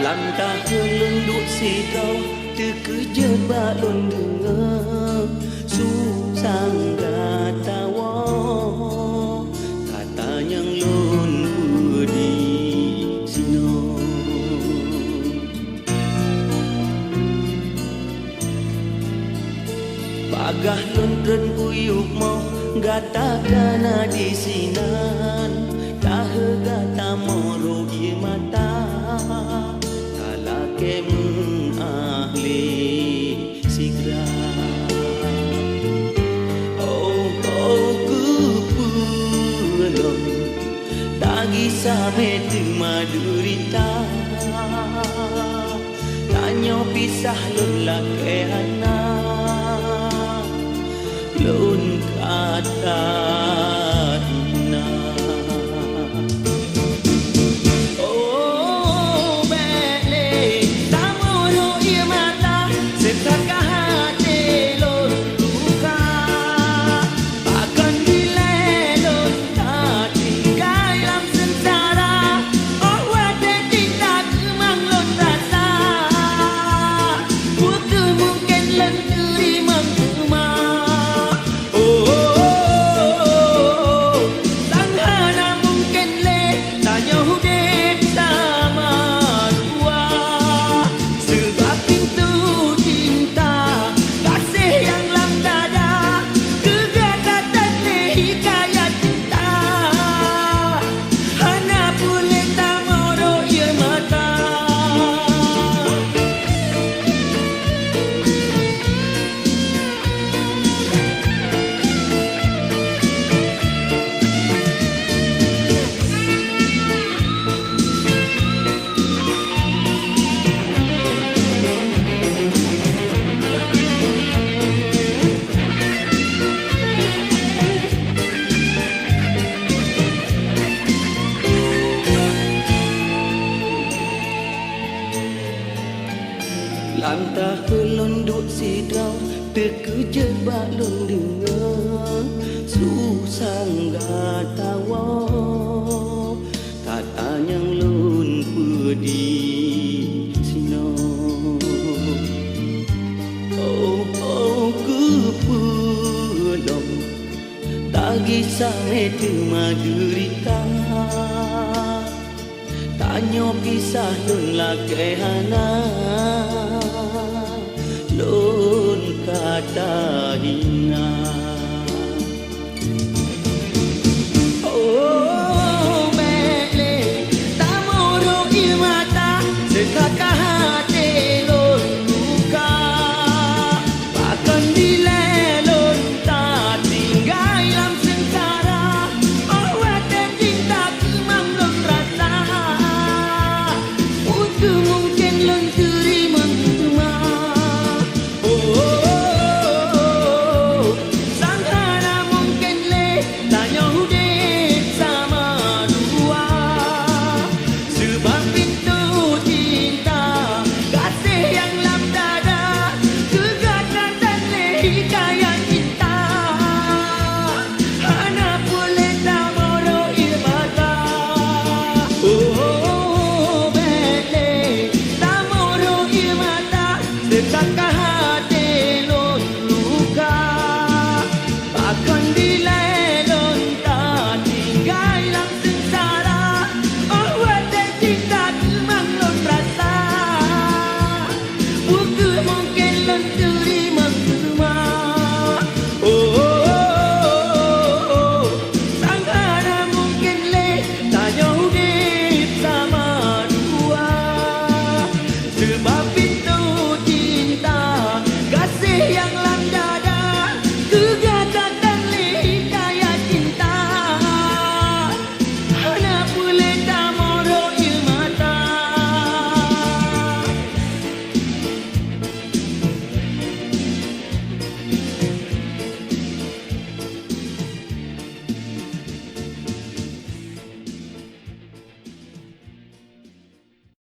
Lantah kelunduk si kau terkejebak lon dengar susang gatawa kata yang lon pudi sino bagah lon ren uyuh mau gata kana di sinan dah gata moro ye mata kemen ahli sigra oh kepulong dagi same terima derita tanyo pisah lun lake anak lun kata lantah kelunduk si kau terkejebak lon dengar susang gatawa kata yang lon pedi sino oh kepulong tagi same terima derita tanyo pisah lun lake anak lun kata hina